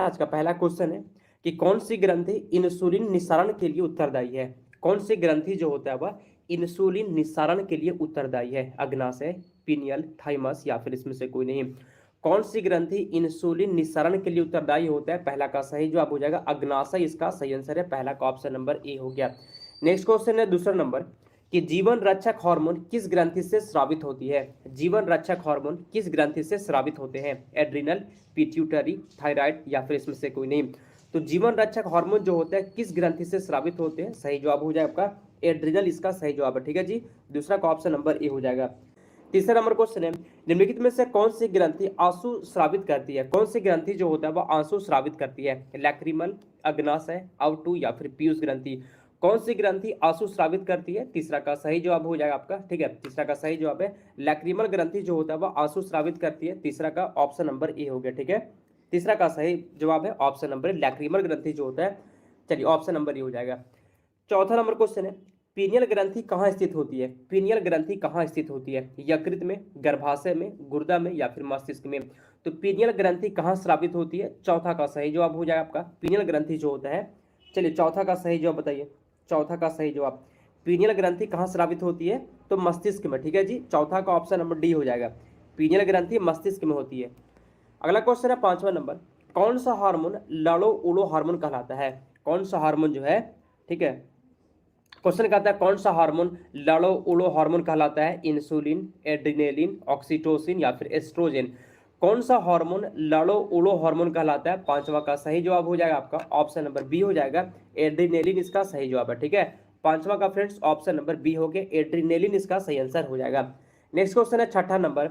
आज का पहला क्वेश्चन है कि कौन सी ग्रंथि इंसुलिन निस्सारण के लिए उत्तरदायी है। कौन सी ग्रंथि जो होता है वह इंसुलिन निस्सारण के लिए उत्तरदायी है। अग्नाशय, पीनियल, थाइमस या फिर इसमें से कोई नहीं। कौन सी ग्रंथि इंसुलिन निस्सारण के लिए उत्तरदायी होता है। पहला का सही जवाब हो जाएगा अग्नाशय, इसका सही आंसर है। पहला का ऑप्शन नंबर ए हो गया। नेक्स्ट क्वेश्चन है दूसरा नंबर कि जीवन रक्षक हार्मोन किस ग्रंथि से स्रावित होती है। जीवन रक्षक हार्मोन किस ग्रंथि से स्रावित होते हैं। एड्रिनल, पिट्यूटरी, थायराइड या फिर इसमें से कोई नहीं। तो जीवन रक्षक हार्मोन जो होता है किस ग्रंथि से स्रावित होते हैं। सही जवाब हो जाए आपका एड्रिनल, इसका सही जवाब है। ठीक है जी, दूसरा का ऑप्शन नंबर ए हो जाएगा। तीसरा नंबर क्वेश्चन है निम्नलिखित में से कौन सी ग्रंथि आंसू स्रावित करती है। कौन सी ग्रंथि जो होता है वह आंसू स्रावित करती है। लैक्रिमल, अग्नाशय, आउटू या फिर पीयूष ग्रंथि। कौन सी ग्रंथि आंसू स्रावित करती है। तीसरा का सही जवाब हो जाएगा आपका। ठीक है, तीसरा का सही जवाब है लैक्रिमल ग्रंथि जो होता है वह आंसू स्रावित करती है। तीसरा का ऑप्शन नंबर ए हो गया। ठीक है, तीसरा का सही जवाब है ऑप्शन नंबर लैक्रिमल ग्रंथि जो होता है। चलिए ऑप्शन नंबर ए हो जाएगा। चौथा नंबर क्वेश्चन है पीनियल ग्रंथि कहाँ स्थित होती है। पीनियल ग्रंथि कहाँ स्थित होती है। यकृत में, गर्भाशय में, गुर्दा में या फिर मस्तिष्क में। तो पीनियल ग्रंथि कहाँ स्रावित होती है। चौथा का सही जवाब हो जाएगा आपका पीनियल ग्रंथि जो होता है। चलिए चौथा का सही जवाब बताइए। चौथा का सही जवाब पीनियल ग्रंथि कहाँ स्रावित होती है तो मस्तिष्क में। ठीक है जी, चौथा का ऑप्शन नंबर डी हो जाएगा। पीनियल ग्रंथि मस्तिष्क में होती है। अगला क्वेश्चन है पांचवा नंबर कौन सा हार्मोन लाड़ो उड़ो हार्मोन कहलाता है। कौन सा हार्मोन जो है, ठीक है, क्वेश्चन कहता है कौन सा हार्मोन लाड़ो उड़ो हार्मोन कहलाता है। इंसुलिन, एड्रिनेलिन, ऑक्सीटोसिन या फिर एस्ट्रोजन। कौन सा हार्मोन लाड़ो उड़ो हार्मोन कहलाता है। पांचवा का सही जवाब हो जाएगा आपका ऑप्शन नंबर बी हो जाएगा। एड्रिनेलिन इसका सही जवाब है। ठीक है, पांचवा का फ्रेंड्स ऑप्शन नंबर बी हो गया। एड्रिनेलिन इसका सही आंसर हो जाएगा। नेक्स्ट क्वेश्चन है छठा नंबर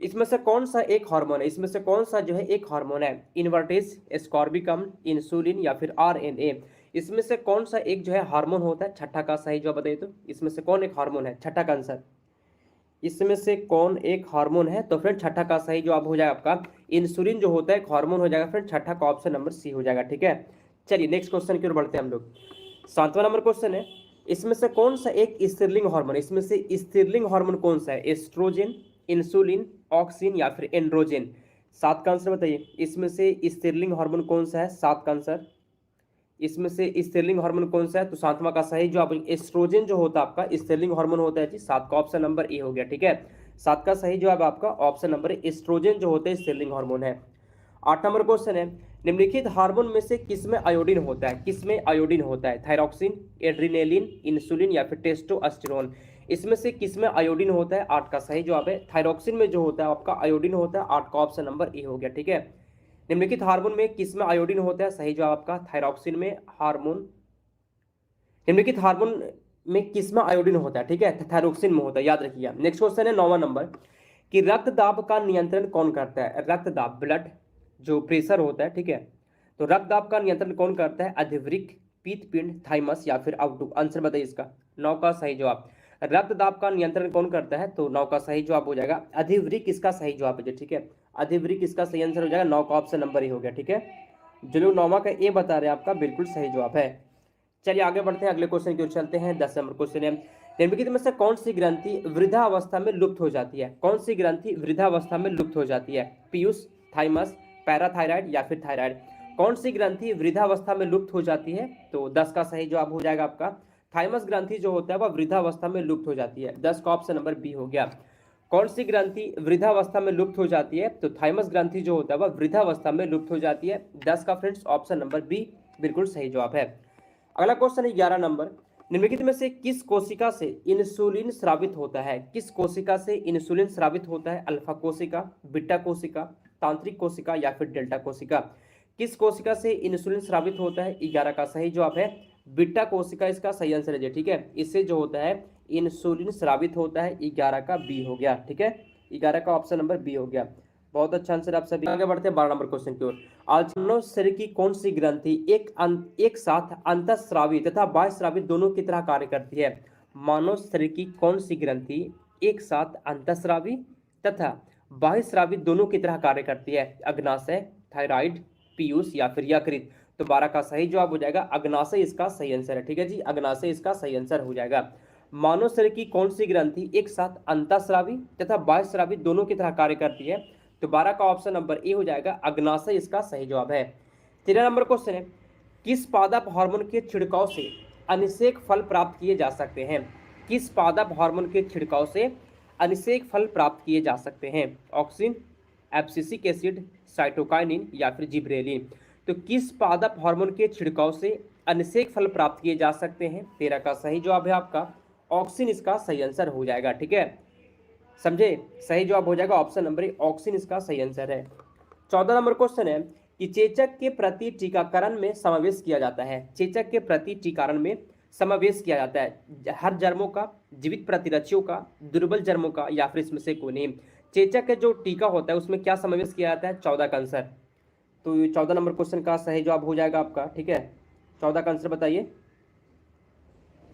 इसमें से कौन सा एक हार्मोन है। इसमें से कौन सा जो है एक हार्मोन है। इन्वर्टेज, एस्कॉर्बिकम, इंसुलिन या फिर आरएनए। इसमें से कौन सा एक जो है हार्मोन होता है। छठा का सही जवाब बताइए तो इसमें से कौन एक हार्मोन है। छठा का आंसर इसमें से कौन एक हार्मोन है। तो फ्रेंड छठा का सही जवाब हो जाएगा आपका इंसुलिन जो होता है एक हार्मोन हो जाएगा। फ्रेंड छठा का ऑप्शन नंबर सी हो जाएगा। ठीक है, चलिए नेक्स्ट क्वेश्चन की ओर बढ़ते हैं हम लोग। सातवां नंबर क्वेश्चन है इसमें से कौन सा एक स्त्रीलिंग हार्मोन। इसमें से स्त्रीलिंग हार्मोन कौन सा है। एस्ट्रोजन, इंसुलिन, ऑक्सिन या फिर एंड्रोजन। सात का आंसर बताइए इसमें से स्त्रीलिंग हार्मोन कौन सा है। सात का आंसर इसमें से स्त्रीलिंग हार्मोन कौन सा है। तो सातवां का सही जवाब एस्ट्रोजन जो होता है आपका स्त्रीलिंग हार्मोन होता है जी। सात का ऑप्शन नंबर ए हो गया। ठीक है, सात का सही जवाब आपका ऑप्शन नंबर एस्ट्रोजन जो होता है स्त्रीलिंग हार्मोन है। आठ नंबर क्वेश्चन है निम्नलिखित हार्मोन में से किसमें आयोडीन होता है। किसमें आयोडीन होता है। थायरॉक्सिन, एड्रिनेलिन, इंसुलिन या फिर टेस्टोस्टेरोन। इसमें से किसमें आयोडीन होता है। आठ का सही जवाब है थायरॉक्सिन में जो होता है आपका आयोडीन होता है। आठ का ऑप्शन नंबर ए हो गया। ठीक है, निम्नलिखित हार्मोन में किसमें आयोडीन होता है। सही जवाब आपका थायरॉक्सिन में हार्मोन। निम्नलिखित हार्मोन में किसमें आयोडीन होता है। ठीक है, थायरॉक्सिन में होता है, याद रखिए। नेक्स्ट क्वेश्चन है नौवां नंबर कि रक्तदाब का नियंत्रण कौन करता है। रक्तदाब, ब्लड जो प्रेशर होता है, ठीक है, तो रक्तदाब का नियंत्रण कौन करता है। अधिवृक्क, पीतपिंड, थाइमस या फिर आउटू। आंसर बताइए इसका। नौ का सही जवाब रक्तदाब का नियंत्रण कौन करता है। तो नौ का सही जवाब हो जाएगा अधिवृक्क, इसका सही जवाब है। ठीक है, अधिवृक्क इसका सही आंसर हो जाएगा। नौ का ऑप्शन नंबर ए हो गया। ठीक है, जो लोग नौवा का ए बता रहे हैं आपका बिल्कुल सही जवाब है। चलिए आगे बढ़ते हैं, अगले क्वेश्चन की ओर चलते हैं। 10 नंबर क्वेश्चन है निम्नलिखित में से कौन सी ग्रंथि वृद्धावस्था में लुप्त हो जाती है। कौन सी ग्रंथि वृद्धावस्था में लुप्त हो जाती है। पीयूष, थाइमस, पैराथायराइड या फिर थायराइड। कौन सी ग्रंथि वृद्धावस्था में लुप्त हो जाती है। तो 10 का सही जवाब हो जाएगा आपका थाइमस ग्रंथि जो होता है वह वृद्धावस्था में लुप्त हो जाती है। 10 का ऑप्शन नंबर बी हो गया। कौन सी ग्रंथि वृद्धावस्था में लुप्त हो जाती है। तो थाइमस ग्रंथि जो होता है वह वृद्धावस्था में लुप्त हो जाती है। 10 का फ्रेंड्स ऑप्शन नंबर बी बिल्कुल सही जवाब है। अगला क्वेश्चन है 11 नंबर निम्नलिखित में से किस कोशिका से इंसुलिन स्रावित होता है। किस कोशिका से इंसुलिन स्रावित होता है। अल्फा कोशिका, बीटा कोशिका, तांत्रिक कोशिका या फिर डेल्टा कोशिका। किस कोशिका से इंसुलिन स्रावित होता है। 11 का सही जवाब है बीटा कोशिका, इसका सही आंसर है। ठीक है, इससे जो होता है इंसुलिन स्रावित होता है। 11 का बी हो गया। ठीक है, 11 का ऑप्शन नंबर बी हो गया। बहुत अच्छा आंसर आप सभी। आगे बढ़ते हैं 12 नंबर क्वेश्चन की ओर। आज मानव शरीर की कौन सी ग्रंथि एक साथ अंतःस्रावी तथा बाह्यस्रावी दोनों की तरह कार्य करती है। मानव शरीर की कौन सी ग्रंथि एक साथ अंतःस्रावी तथा बाह्यस्रावी दोनों की तरह कार्य करती है। अग्नाशय, थायराइड, पीयूष या फिर यकृत। तो 12 का सही जवाब हो जाएगा अग्नाशय, इसका सही आंसर है। ठीक है जी, अग्नाशय इसका सही आंसर हो जाएगा। मानव शरीर की कौन सी ग्रंथि एक साथ अंतःस्रावी तथा बाह्यस्रावी दोनों की तरह कार्य करती है। तो 12 का ऑप्शन नंबर ए हो जाएगा अग्नाशय, इसका सही जवाब है। 13 नंबर क्वेश्चन है, किस पादप हार्मोन के छिड़काव से अनिषेक फल प्राप्त किए जा सकते हैं? किस पादप हार्मोन के छिड़काव से अनिषेक फल प्राप्त किए जा सकते हैं? ऑक्सिन, एब्सिसिक एसिड, साइटोकाइनिन या फिर जिब्रेलिन। तो किस पादप हार्मोन के छिड़काव से अनिषेक फल प्राप्त किए जा सकते हैं? 13 का सही जवाब है आपका ऑक्सिन, इसका सही आंसर हो जाएगा। ठीक है, समझे, सही जवाब हो जाएगा ऑप्शन नंबर ए, ऑक्सिन इसका सही आंसर है। 14 नंबर क्वेश्चन है कि चेचक के प्रति टीकाकरण में समावेश किया जाता है। चेचक के प्रति टीकाकरण में समावेश किया जाता है हर जर्मों का, जीवित प्रतिरक्षियों का, दुर्बल जर्मों का, या फिर इसमें से कोई नहीं। चेचक का जो टीका होता है उसमें क्या समावेश किया जाता है? 14 का आंसर। तो 14 नंबर क्वेश्चन का सही जवाब हो जाएगा आपका। ठीक है, 14 का आंसर बताइए।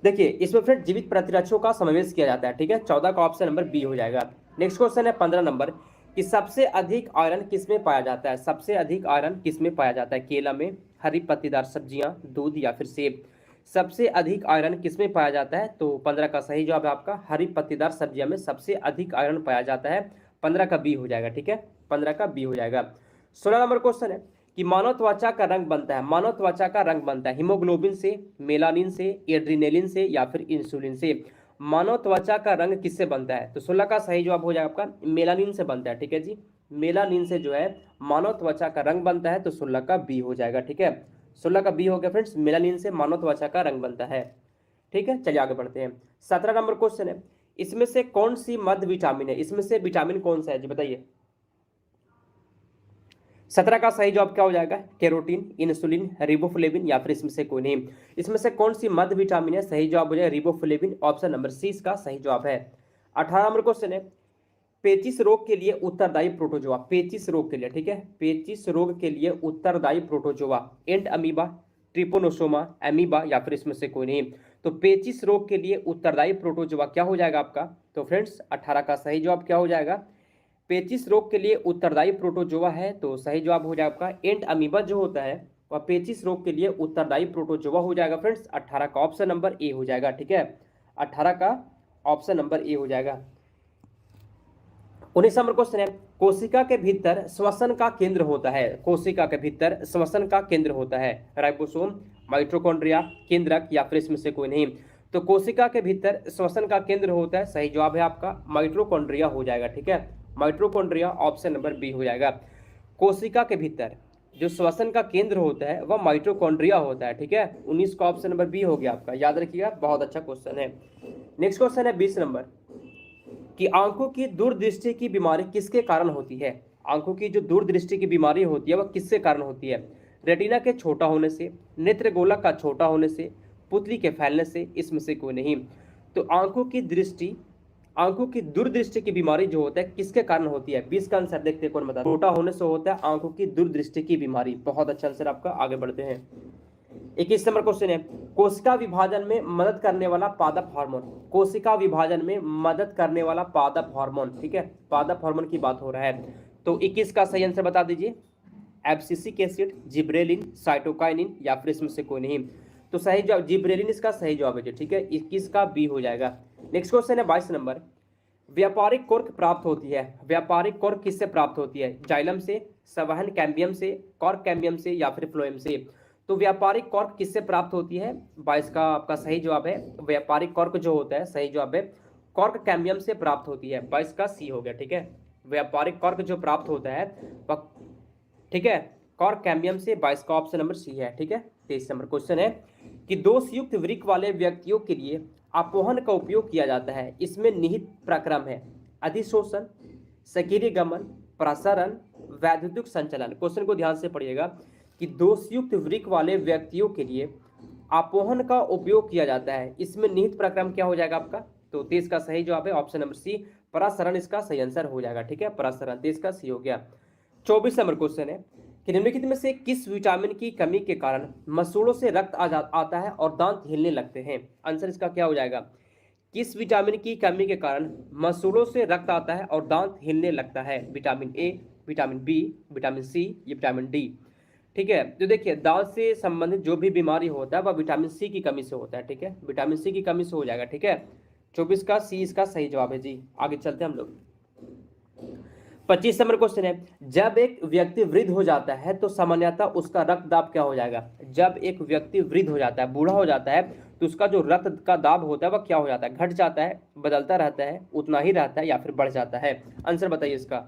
देखिए इसमें फ्रेंड जीवित प्रतिरक्षियों का समावेश किया जाता है। ठीक है, 14 का ऑप्शन नंबर बी हो जाएगा। नेक्स्ट क्वेश्चन है 15 नंबर कि सबसे अधिक आयरन किसमें पाया जाता है? सबसे अधिक आयरन किसमें पाया जाता है? केला में, हरी पत्तीदार सब्जियां, दूध या फिर सेब। सबसे अधिक आयरन किसमें पाया जाता है? तो 15 का सही जवाब है आपका हरी पत्तीदार सब्जियां में सबसे अधिक आयरन पाया जाता है। 15 का बी हो जाएगा। ठीक है, 15 का बी हो जाएगा। 16 नंबर क्वेश्चन है कि मानव त्वचा का रंग बनता है, मानव त्वचा का रंग बनता है हीमोग्लोबिन से, मेलानिन से, एड्रीनेलिन से या फिर इंसुलिन से। मानव त्वचा का रंग किससे बनता है? तो 16 का सही जवाब हो जाएगा आपका मेलानिन से बनता है। ठीक है जी, मेलानिन से जो है मानव त्वचा का रंग बनता है। तो 16 का बी हो जाएगा। ठीक है, 16 का बी हो गया फ्रेंड्स, मेलानिन से मानव त्वचा का रंग बनता है। ठीक है, चलिए आगे बढ़ते हैं। 17 नंबर क्वेश्चन है, इसमें से कौन सी मध्य विटामिन है? इसमें से विटामिन कौन सा है जी बताइए। 17 का सही जवाब क्या हो जाएगा? कैरोटीन, इंसुलिन, रिबोफ्लेविन या फिर इसमें से कोई नहीं। इसमें से कौन सी मध्य विटामिन है? सही जवाब हो जाएगा रिबोफ्लेविन, ऑप्शन नंबर सी इसका सही जवाब है। 18 नंबर क्वेश्चन है, पेचिश रोग के लिए उत्तरदायी प्रोटोजोआ। पेचिश रोग के लिए, ठीक है, पेचिश रोग के लिए उत्तरदायी प्रोटोजोआ एंड अमीबा, ट्रिपोनोसोमा, अमीबा या फिर इसमें से कोई नहीं। तो पेचिश रोग के लिए उत्तरदायी प्रोटोजोआ क्या हो जाएगा आपका? तो फ्रेंड्स 18 का सही जवाब क्या हो जाएगा? पेचिश रोग के लिए उत्तरदायी प्रोटोजोआ है। तो सही जवाब हो जाएगा आपका एंट अमीबा जो होता है वह पेचिश रोग के लिए उत्तरदायी प्रोटोजोआ हो जाएगा। फ्रेंड्स 18 का ऑप्शन नंबर ए हो जाएगा। ठीक है, 18 का ऑप्शन नंबर ए हो जाएगा। 19 नंबर क्वेश्चन है, कोशिका के भीतर श्वसन का केंद्र होता है। कोशिका के भीतर श्वसन का केंद्र होता है राइबोसोम, माइटोकॉन्ड्रिया, केंद्रक या फिर इसमें से कोई नहीं। तो कोशिका के भीतर श्वसन का केंद्र होता है, सही जवाब है आपका माइटोकॉन्ड्रिया हो जाएगा। ठीक है, माइटोकॉन्ड्रिया ऑप्शन नंबर बी हो जाएगा। कोशिका के भीतर जो श्वसन का केंद्र होता है वह माइटोकॉन्ड्रिया होता है। ठीक है, 19 का ऑप्शन नंबर बी हो गया आपका, याद रखिएगा, बहुत अच्छा क्वेश्चन है। नेक्स्ट क्वेश्चन है 20 नंबर कि आंखों की दूरदृष्टि की बीमारी किसके कारण होती है? आंखों की जो दूरदृष्टि की बीमारी होती है वह किसके कारण होती है? रेटिना के छोटा होने से, नेत्र गोलक का छोटा होने से, पुतली के फैलने से, इसमें से कोई नहीं। तो आंखों की दूरदृष्टि की बीमारी जो होता है किसके कारण होती है? 20 का आंसर देखते हैं कौन बता। छोटा होने से होता है आंखों की दूरदृष्टि की बीमारी। बहुत अच्छा आंसर आपका, आगे बढ़ते हैं। 21 नंबर क्वेश्चन है, कोशिका विभाजन में मदद करने वाला पादप हार्मोन। कोशिका विभाजन में मदद करने वाला पादप हार्मोन, ठीक है, पादप हार्मोन की बात हो रहा है। तो 21 का सही आंसर बता दीजिए। एब्सिसिक एसिड, जिब्रेलिन, साइटोकाइनिन या फिर इसमें से कोई नहीं। तो सही जवाब जिब्रेलिन इसका सही जवाब है। ठीक है, 21 का बी हो जाएगा। नेक्स्ट क्वेश्चन है 22 नंबर, व्यापारिक कोर्क प्राप्त होती है। व्यापारिक कोर्क किससे प्राप्त होती है? जाइलम से, संवहन कैम्बियम से, कॉर्क कैम्बियम से या फिर फ्लोएम से। तो व्यापारिक कॉर्क किससे प्राप्त होती है? 22 का आपका सही जवाब है व्यापारिक कॉर्क जो होता है, सही जवाब है कॉर्क कैम्बियम से प्राप्त होती है। 22 का सी हो गया। ठीक है, व्यापारिक कॉर्क जो प्राप्त होता है वह, ठीक है, कॉर्क कैम्बियम से। 22 का ऑप्शन नंबर सी है। ठीक है, 23 नंबर क्वेश्चन है कि दोषयुक्त वृक्क वाले व्यक्तियों के लिए अपोहन का उपयोग किया जाता है। इसमें निहित प्रक्रम है अधिशोषण, सक्रिय गमन, प्रसारण, वैद्युतिक संचलन। क्वेश्चन को ध्यान से पढ़िएगा कि दोषयुक्त वृक्क वाले व्यक्तियों के लिए अपोहन का उपयोग किया जाता है। इसमें निहित प्रक्रम क्या हो जाएगा आपका? तो 23 का सही जवाब है ऑप्शन नंबर सी, प्रसारण इसका सही आंसर हो जाएगा। ठीक है, प्रसारण 23 का सी हो गया। 24 नंबर क्वेश्चन है कि निम्नलिखित में से किस विटामिन की कमी के कारण मसूड़ों से रक्त आता है और दांत हिलने लगते हैं? आंसर इसका क्या हो जाएगा? किस विटामिन की कमी के कारण मसूड़ों से रक्त आता है और दांत हिलने लगता है? Vitamin A, vitamin B, vitamin C या विटामिन डी। ठीक है, तो देखिए दांत से संबंधित जो भी बीमारी होता है वह विटामिन सी की कमी से होता है। ठीक है, विटामिन सी की कमी से हो जाएगा। ठीक है, 24 का सी इसका सही जवाब है जी। आगे चलते हैं हम लोग। 25 नंबर क्वेश्चन है, जब एक व्यक्ति वृद्ध हो जाता है तो सामान्यतः उसका रक्तदाब क्या हो जाएगा? जब एक व्यक्ति वृद्ध हो जाता है, बूढ़ा हो जाता है, तो उसका जो रक्त का दाब होता है वह क्या हो जाता है? घट जाता है, बदलता रहता है, उतना ही रहता है या फिर बढ़ जाता है? आंसर बताइए इसका।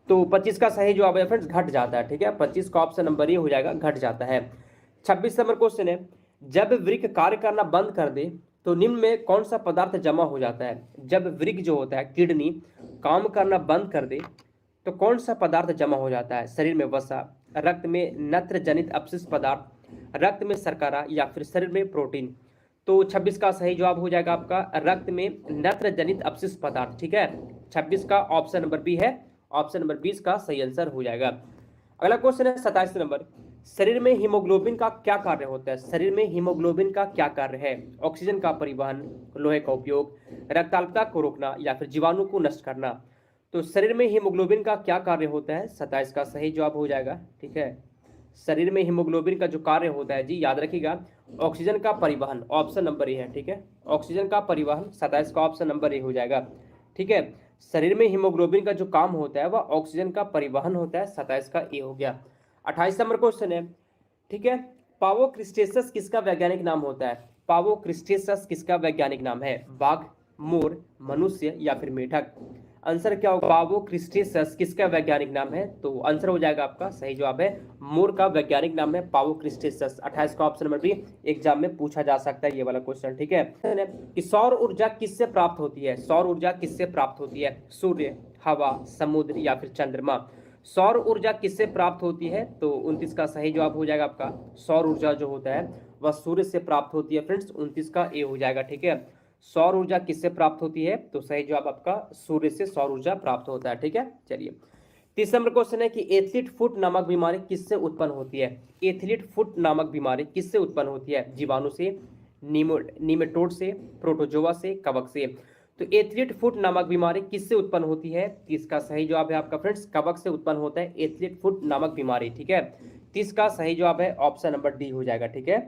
तो 25 का सही जवाब है फ्रेंड्स, घट जाता है। ठीक है, 25 का ऑप्शन नंबर ये हो जाएगा, घट जाता है। 26 नंबर क्वेश्चन है, जब वृक्क कार्य करना बंद कर दे तो निम्न में कौन सा पदार्थ जमा हो जाता है? जब वृक्क जो होता है, किडनी, काम करना बंद कर दे तो कौन सा पदार्थ जमा हो जाता है? शरीर में वसा, रक्त में नत्र जनित अपशिष्ट पदार्थ, रक्त में शर्करा या फिर शरीर में प्रोटीन? तो 26 का सही जवाब हो जाएगा आपका रक्त में नत्र जनित अपशिष्ट पदार्थ। ठीक है, 26 का ऑप्शन नंबर बी है, ऑप्शन नंबर 20 का सही आंसर हो जाएगा। अगला क्वेश्चन है 27 नंबर, शरीर में हीमोग्लोबिन का क्या कार्य होता है? शरीर में हीमोग्लोबिन का क्या कार्य है? ऑक्सीजन का परिवहन, लोहे का उपयोग, रक्ताल्पता को रोकना या फिर जीवाणु को नष्ट करना? तो शरीर में हीमोग्लोबिन का क्या कार्य होता है? 27 का सही जवाब हो जाएगा। ठीक है, शरीर में हीमोग्लोबिन का जो कार्य होता है जी, याद रखिएगा, ऑक्सीजन का परिवहन, ऑप्शन नंबर ए है। ठीक है, ऑक्सीजन का परिवहन, 27 का ऑप्शन नंबर ए हो जाएगा। ठीक है, शरीर में हीमोग्लोबिन का जो काम होता है वह ऑक्सीजन का परिवहन होता है, 27 का ए हो गया। 28 नंबर क्वेश्चन है, ठीक है, पावोक्रिस्टेसस किसका वैज्ञानिक नाम होता है? पावोक्रिस्टेसस किसका वैज्ञानिक नाम है? बाघ, मोर, मनुष्य या फिर मेढक? आंसर क्या होगा? पावोक्रिस्टेसस किसका वैज्ञानिक नाम है? तो आंसर हो जाएगा आपका, सही जवाब है, मोर का वैज्ञानिक नाम है पावोक्रिस्टेसस। 28 का ऑप्शन नंबर बी एग्जाम में पूछा जा सकता है ये वाला क्वेश्चन। ठीक है, कि सौर ऊर्जा किससे प्राप्त होती है? सौर ऊर्जा किससे प्राप्त होती है? सूर्य, हवा, समुद्र या फिर चंद्रमा? सौर ऊर्जा किससे प्राप्त होती है? तो 29 का सही जवाब हो जाएगा आपका, सौर ऊर्जा जो होता है वह सूर्य से प्राप्त होती है फ्रेंड्स, 29 का ए हो जाएगा। ठीक है, सौर ऊर्जा किससे प्राप्त होती है? तो सही जवाब आपका सूर्य से सौर ऊर्जा प्राप्त होता है। ठीक है, चलिए 30 नंबर क्वेश्चन है कि एथलीट फुट नामक बीमारी किससे उत्पन्न होती है? एथलीट फुट नामक बीमारी किससे उत्पन्न होती है? जीवाणु से, नीमेटोड से, प्रोटोजोआ से, कवक से? तो एथलीट फुट नामक बीमारी किससे उत्पन्न होती है? 30 का सही जवाब है आपका फ्रेंड्स, कवक से उत्पन्न होता है एथलीट फुट नामक बीमारी। ठीक है, 30 का सही जवाब है ऑप्शन नंबर डी हो जाएगा। ठीक है।